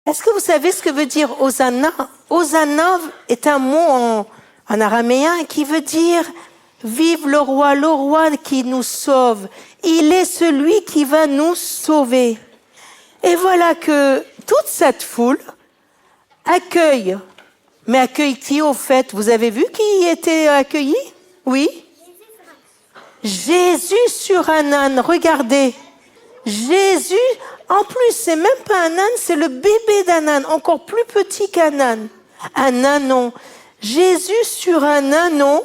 Est-ce que vous savez ce que veut dire Hosanna? Hosanna est un mot en araméen qui veut dire « Vive le roi qui nous sauve. Il est celui qui va nous sauver. » Et voilà que toute cette foule accueille. Mais accueille qui au fait? Vous avez vu qui était accueilli? Oui? Jésus sur un âne. Regardez. Jésus, en plus, c'est même pas un âne, c'est le bébé d'un âne, encore plus petit qu'un âne. Un ânon. Jésus sur un ânon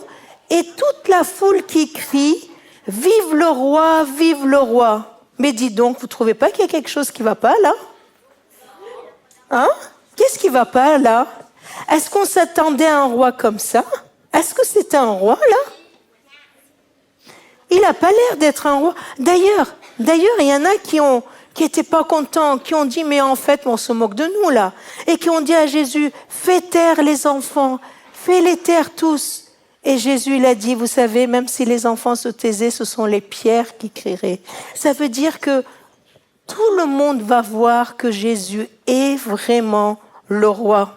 et toute la foule qui crie « Vive le roi, vive le roi !» Mais dis donc, vous trouvez pas qu'il y a quelque chose qui va pas là? Hein? Qu'est-ce qui va pas là? Est-ce qu'on s'attendait à un roi comme ça? Est-ce que c'était un roi là? Il n'a pas l'air d'être un roi. D'ailleurs, il y en a qui étaient pas contents, qui ont dit, mais en fait, on se moque de nous, là. Et qui ont dit à Jésus, fais taire les enfants, fais-les taire tous. Et Jésus, il a dit, vous savez, même si les enfants se taisaient, ce sont les pierres qui crieraient. Ça veut dire que tout le monde va voir que Jésus est vraiment le roi.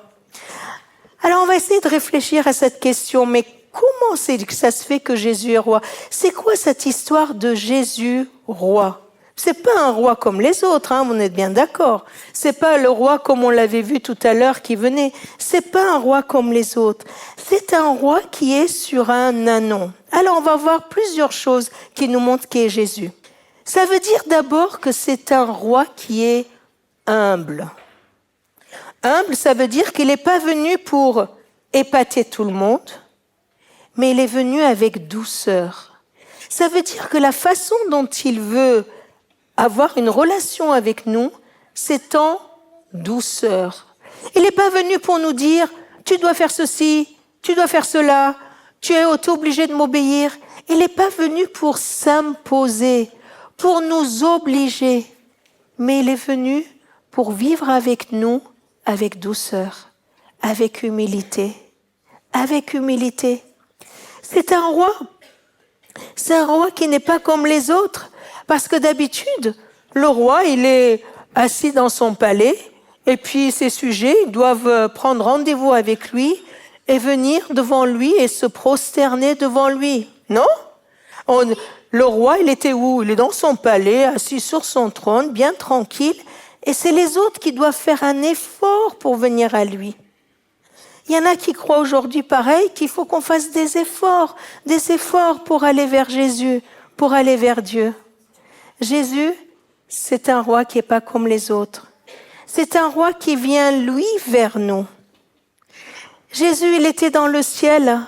Alors, on va essayer de réfléchir à cette question, mais comment c'est que ça se fait que Jésus est roi? C'est quoi cette histoire de Jésus roi? C'est pas un roi comme les autres, hein, vous êtes bien d'accord. C'est pas le roi comme on l'avait vu tout à l'heure qui venait. C'est pas un roi comme les autres. C'est un roi qui est sur un ânon. Alors on va voir plusieurs choses qui nous montrent qui est Jésus. Ça veut dire d'abord que c'est un roi qui est humble. Humble, ça veut dire qu'il n'est pas venu pour épater tout le monde, mais il est venu avec douceur. Ça veut dire que la façon dont il veut avoir une relation avec nous, c'est en douceur. Il n'est pas venu pour nous dire « tu dois faire ceci, tu dois faire cela, tu es obligé de m'obéir ». Il n'est pas venu pour s'imposer, pour nous obliger, mais il est venu pour vivre avec nous avec douceur, avec humilité, avec humilité. C'est un roi qui n'est pas comme les autres. Parce que d'habitude, le roi, il est assis dans son palais et puis ses sujets ils doivent prendre rendez-vous avec lui et venir devant lui et se prosterner devant lui. Non? Le roi, il était où? Il est dans son palais, assis sur son trône, bien tranquille, et c'est les autres qui doivent faire un effort pour venir à lui. Il y en a qui croient aujourd'hui pareil, qu'il faut qu'on fasse des efforts pour aller vers Jésus, pour aller vers Dieu. Jésus, c'est un roi qui n'est pas comme les autres. C'est un roi qui vient, lui, vers nous. Jésus, il était dans le ciel.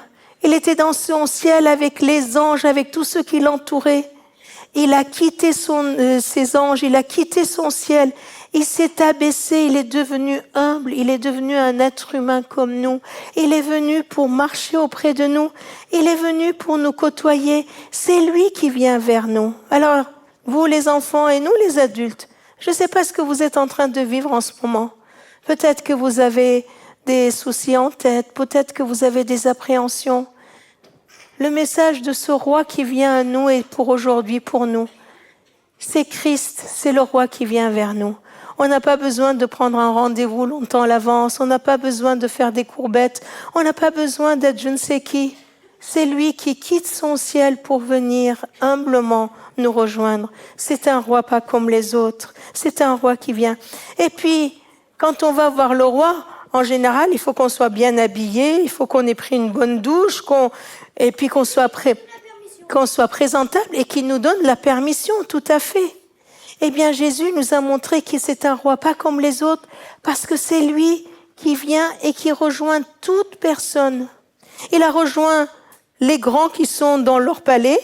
Il était dans son ciel avec les anges, avec tous ceux qui l'entouraient. Il a quitté ses anges, il a quitté son ciel. Il s'est abaissé, il est devenu humble, il est devenu un être humain comme nous. Il est venu pour marcher auprès de nous. Il est venu pour nous côtoyer. C'est lui qui vient vers nous. Alors, vous les enfants et nous les adultes, je ne sais pas ce que vous êtes en train de vivre en ce moment. Peut-être que vous avez des soucis en tête, peut-être que vous avez des appréhensions. Le message de ce roi qui vient à nous et pour aujourd'hui, pour nous, c'est Christ, c'est le roi qui vient vers nous. On n'a pas besoin de prendre un rendez-vous longtemps à l'avance, on n'a pas besoin de faire des courbettes, on n'a pas besoin d'être je ne sais qui. C'est lui qui quitte son ciel pour venir humblement nous rejoindre. C'est un roi pas comme les autres. C'est un roi qui vient. Et puis, quand on va voir le roi, en général, il faut qu'on soit bien habillé, il faut qu'on ait pris une bonne douche, et puis qu'on soit présentable et qu'il nous donne la permission, tout à fait. Eh bien, Jésus nous a montré que c'est un roi pas comme les autres, parce que c'est lui qui vient et qui rejoint toute personne. Il a rejoint les grands qui sont dans leur palais,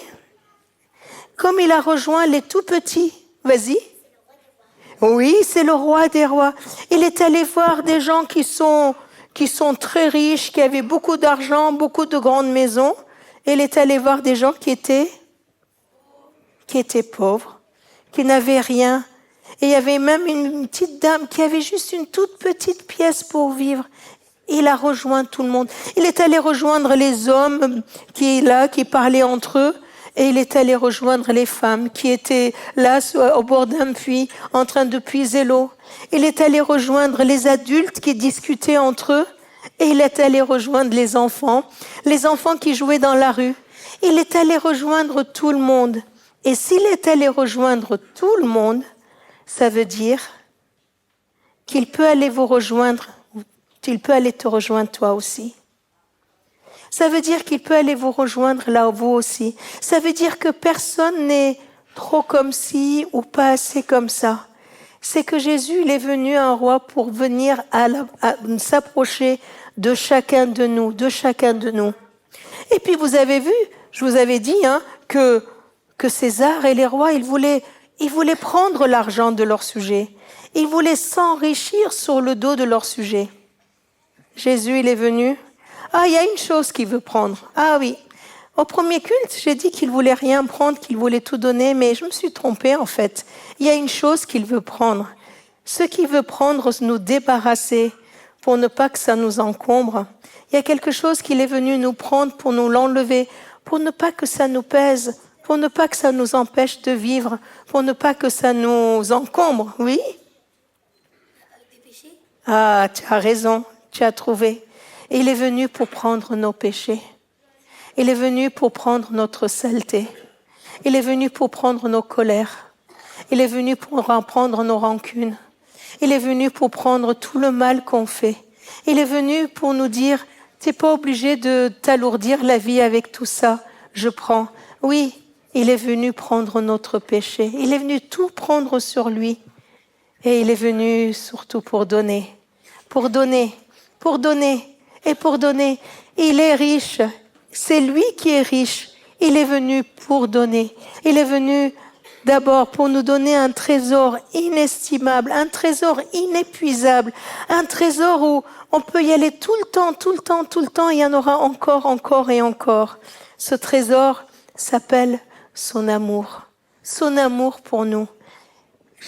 comme il a rejoint les tout petits. Vas-y. Oui, c'est le roi des rois. Il est allé voir des gens qui sont très riches, qui avaient beaucoup d'argent, beaucoup de grandes maisons. Et il est allé voir des gens qui étaient pauvres, qui n'avaient rien. Et il y avait même une petite dame qui avait juste une toute petite pièce pour vivre. Il a rejoint tout le monde. Il est allé rejoindre les hommes qui parlaient entre eux. Et il est allé rejoindre les femmes qui étaient là au bord d'un puits en train de puiser l'eau. Il est allé rejoindre les adultes qui discutaient entre eux. Et il est allé rejoindre les enfants qui jouaient dans la rue. Il est allé rejoindre tout le monde. Et s'il est allé rejoindre tout le monde, ça veut dire qu'il peut aller vous rejoindre, qu'il peut aller te rejoindre toi aussi. Ça veut dire qu'il peut aller vous rejoindre là vous aussi. Ça veut dire que personne n'est trop comme ci ou pas assez comme ça. C'est que Jésus, il est venu un roi pour venir à s'approcher de chacun de nous, Et puis vous avez vu, je vous avais dit que César et les rois, ils voulaient prendre l'argent de leur sujet. Ils voulaient s'enrichir sur le dos de leur sujet. Jésus, il est venu. Ah, il y a une chose qu'il veut prendre. Ah oui. Au premier culte, j'ai dit qu'il voulait rien prendre, qu'il voulait tout donner, mais je me suis trompée en fait. Il y a une chose qu'il veut prendre. Ce qu'il veut prendre, nous débarrasser pour ne pas que ça nous encombre. Il y a quelque chose qu'il est venu nous prendre pour nous l'enlever, pour ne pas que ça nous pèse, pour ne pas que ça nous empêche de vivre, pour ne pas que ça nous encombre. Oui? Ah, tu as raison, tu as trouvé. Il est venu pour prendre nos péchés. Il est venu pour prendre notre saleté. Il est venu pour prendre nos colères. Il est venu pour prendre nos rancunes. Il est venu pour prendre tout le mal qu'on fait. Il est venu pour nous dire, t'es pas obligé de t'alourdir la vie avec tout ça. Je prends. Oui, il est venu prendre notre péché. Il est venu tout prendre sur lui. Et il est venu surtout pour donner. Pour donner. Pour donner. Et pour donner. Il est riche. C'est lui qui est riche. Il est venu pour donner. Il est venu d'abord pour nous donner un trésor inestimable, un trésor inépuisable, un trésor où on peut y aller tout le temps, il y en aura encore et encore. Ce trésor s'appelle son amour pour nous.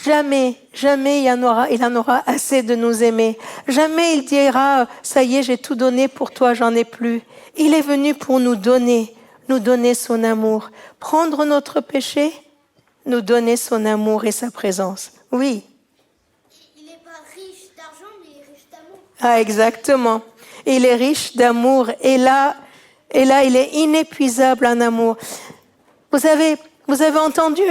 Jamais il en aura assez de nous aimer. Jamais il dira, ça y est, j'ai tout donné pour toi, j'en ai plus. Il est venu pour nous donner son amour. Prendre notre péché, nous donner son amour et sa présence. Oui. Il n'est pas riche d'argent, mais il est riche d'amour. Ah, exactement. Il est riche d'amour. Et là, il est inépuisable en amour. Vous avez entendu,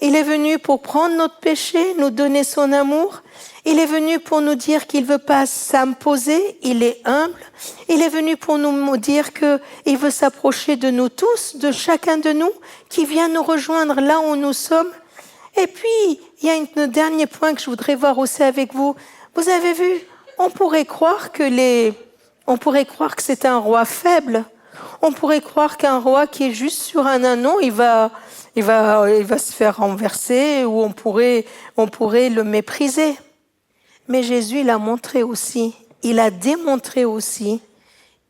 Il est venu pour prendre notre péché, nous donner son amour. Il est venu pour nous dire qu'il ne veut pas s'imposer, il est humble. Il est venu pour nous dire qu'il veut s'approcher de nous tous, de chacun de nous, qui vient nous rejoindre là où nous sommes. Et puis, il y a un dernier point que je voudrais voir aussi avec vous. Vous avez vu, on pourrait croire que c'est un roi faible. On pourrait croire qu'un roi qui est juste sur un anon, il va se faire renverser ou on pourrait le mépriser. Mais Jésus, il a démontré aussi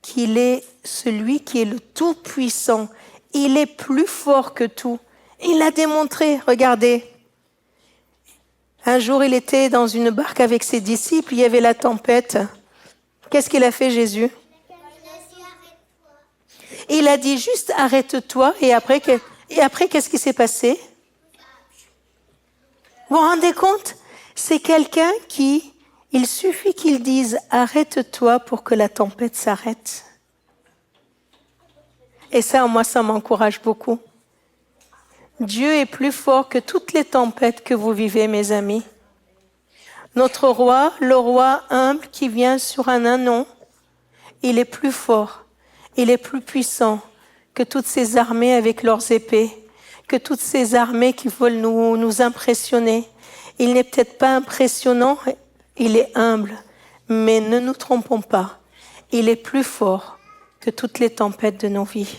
qu'il est celui qui est le Tout-Puissant. Il est plus fort que tout. Il l'a démontré, regardez. Un jour, il était dans une barque avec ses disciples, il y avait la tempête. Qu'est-ce qu'il a fait, Jésus? Il a dit juste arrête-toi et après, qu'est-ce qui s'est passé? Vous vous rendez compte? C'est quelqu'un il suffit qu'il dise arrête-toi pour que la tempête s'arrête. Et ça, moi, ça m'encourage beaucoup. Dieu est plus fort que toutes les tempêtes que vous vivez, mes amis. Notre roi, le roi humble qui vient sur un anon, il est plus fort, il est plus puissant que toutes ces armées avec leurs épées, que toutes ces armées qui veulent nous impressionner. Il n'est peut-être pas impressionnant, il est humble, mais ne nous trompons pas, il est plus fort que toutes les tempêtes de nos vies.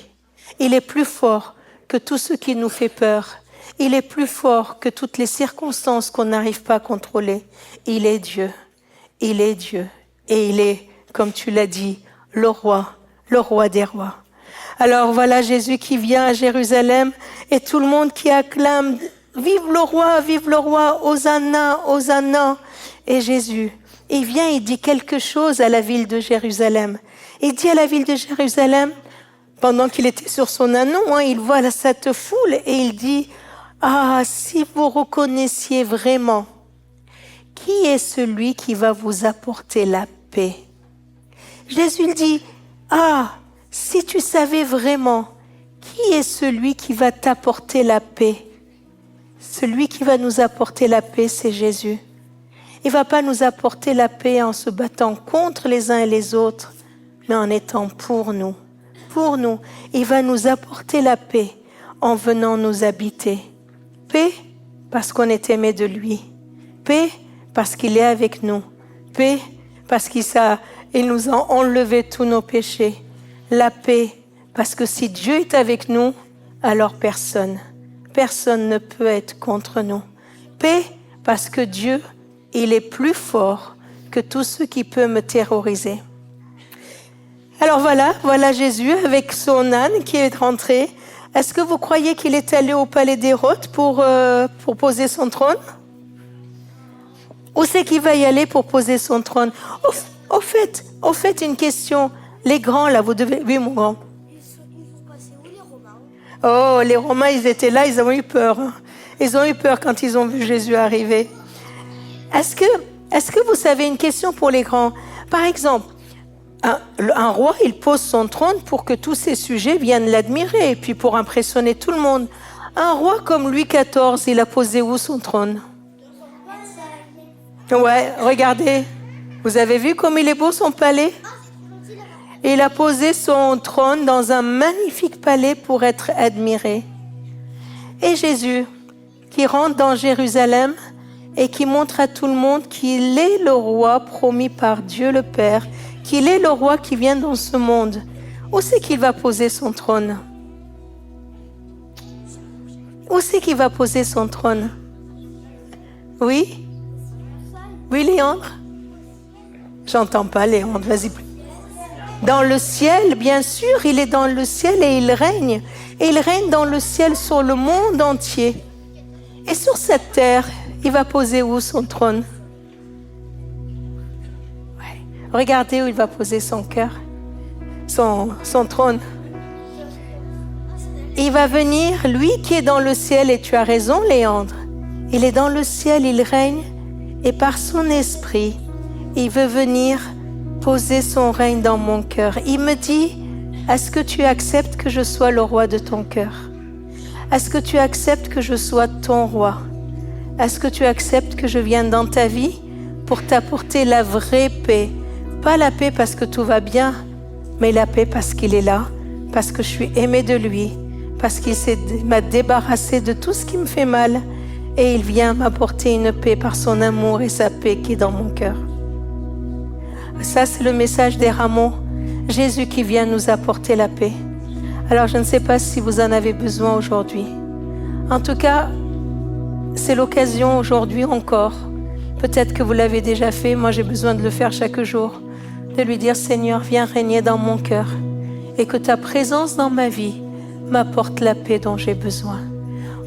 Il est plus fort que tout ce qui nous fait peur. Il est plus fort que toutes les circonstances qu'on n'arrive pas à contrôler. Il est Dieu. Il est Dieu. Et il est, comme tu l'as dit, le roi des rois. Alors voilà Jésus qui vient à Jérusalem et tout le monde qui acclame « Vive le roi, Hosanna, Hosanna !» Et Jésus, il vient, il dit quelque chose à la ville de Jérusalem. Il dit à la ville de Jérusalem, pendant qu'il était sur son ânon, il voit cette foule et il dit, « Ah, si vous reconnaissiez vraiment qui est celui qui va vous apporter la paix. » Jésus dit, « Ah, si tu savais vraiment qui est celui qui va t'apporter la paix. » Celui qui va nous apporter la paix, c'est Jésus. Il ne va pas nous apporter la paix en se battant contre les uns et les autres, mais en étant pour nous. Pour nous, il va nous apporter la paix en venant nous habiter. Paix parce qu'on est aimé de lui. Paix parce qu'il est avec nous. Paix parce qu'il nous a enlevé tous nos péchés. La paix parce que si Dieu est avec nous, alors personne ne peut être contre nous. Paix parce que Dieu, il est plus fort que tout ce qui peut me terroriser. Alors voilà Jésus avec son âne qui est rentré. Est-ce que vous croyez qu'il est allé au palais d'Hérode pour poser son trône? Où c'est qu'il va y aller pour poser son trône? Au fait, une question. Les grands, là, vous devez... Oui, mon grand. Ils sont passés où, les Romains? Oh, les Romains, ils étaient là, ils ont eu peur. Ils ont eu peur quand ils ont vu Jésus arriver. Est-ce que vous savez une question pour les grands? Par exemple, un roi, il pose son trône pour que tous ses sujets viennent l'admirer et puis pour impressionner tout le monde. Un roi comme Louis XIV, il a posé où son trône? Ouais, regardez. Vous avez vu comme il est beau son palais? Il a posé son trône dans un magnifique palais pour être admiré. Et Jésus, qui rentre dans Jérusalem et qui montre à tout le monde qu'il est le roi promis par Dieu le Père, qu'il est le roi qui vient dans ce monde. Où c'est qu'il va poser son trône? Où c'est qu'il va poser son trône? Oui? Oui, Léandre? J'entends pas, Léandre, vas-y. Dans le ciel, bien sûr, il est dans le ciel et il règne. Et il règne dans le ciel sur le monde entier. Et sur cette terre, il va poser où son trône? Ouais. Regardez où il va poser son cœur, son trône. Il va venir, lui qui est dans le ciel, et tu as raison, Léandre. Il est dans le ciel, il règne, et par son esprit, il veut venir poser son règne dans mon cœur. Il me dit, est-ce que tu acceptes que je sois le roi de ton cœur? Est-ce que tu acceptes que je sois ton roi? Est-ce que tu acceptes que je vienne dans ta vie pour t'apporter la vraie paix? Pas la paix parce que tout va bien, mais la paix parce qu'il est là, parce que je suis aimée de lui, parce qu'il m'a débarrassé de tout ce qui me fait mal et il vient m'apporter une paix par son amour et sa paix qui est dans mon cœur. Ça, c'est le message des rameaux. Jésus qui vient nous apporter la paix. Alors, je ne sais pas si vous en avez besoin aujourd'hui. En tout cas, c'est l'occasion aujourd'hui encore. Peut-être que vous l'avez déjà fait. Moi, j'ai besoin de le faire chaque jour. De lui dire, Seigneur, viens régner dans mon cœur. Et que ta présence dans ma vie m'apporte la paix dont j'ai besoin.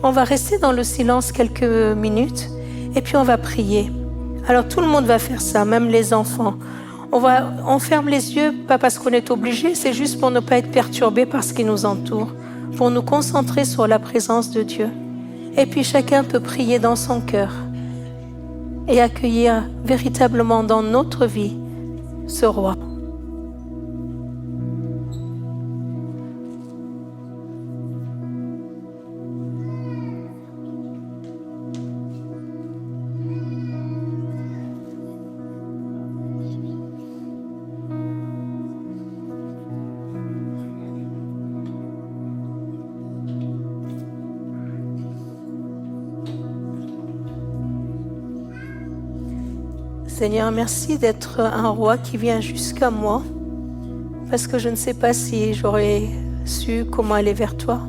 On va rester dans le silence quelques minutes. Et puis, on va prier. Alors, tout le monde va faire ça, même les enfants. On ferme les yeux, pas parce qu'on est obligé, c'est juste pour ne pas être perturbé par ce qui nous entoure, pour nous concentrer sur la présence de Dieu. Et puis chacun peut prier dans son cœur et accueillir véritablement dans notre vie ce roi. Seigneur, merci d'être un roi qui vient jusqu'à moi, parce que je ne sais pas si j'aurais su comment aller vers toi.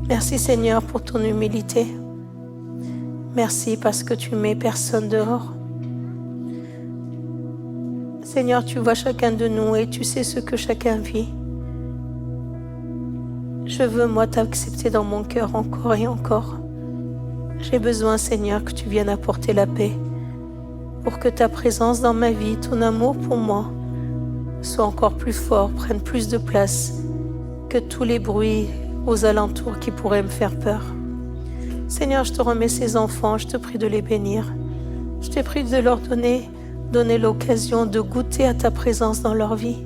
Merci Seigneur pour ton humilité. Merci parce que tu mets personne dehors. Seigneur, tu vois chacun de nous et tu sais ce que chacun vit. Je veux, moi, t'accepter dans mon cœur encore et encore. J'ai besoin, Seigneur, que tu viennes apporter la paix pour que ta présence dans ma vie, ton amour pour moi, soit encore plus fort, prenne plus de place que tous les bruits aux alentours qui pourraient me faire peur. Seigneur, je te remets ces enfants, je te prie de les bénir. Je te prie de leur donner l'occasion de goûter à ta présence dans leur vie,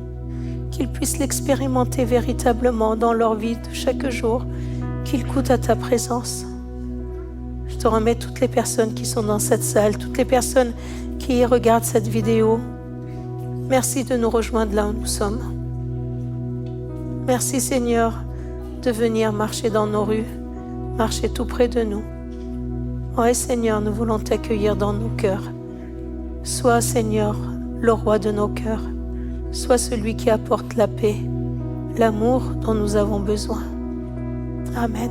qu'ils puissent l'expérimenter véritablement dans leur vie de chaque jour, qu'ils goûtent à ta présence. Je te remets toutes les personnes qui sont dans cette salle, toutes les personnes qui regardent cette vidéo. Merci de nous rejoindre là où nous sommes. Merci Seigneur de venir marcher dans nos rues, marcher tout près de nous. Oh Seigneur, nous voulons t'accueillir dans nos cœurs. Sois Seigneur le roi de nos cœurs. Sois celui qui apporte la paix, l'amour dont nous avons besoin. Amen.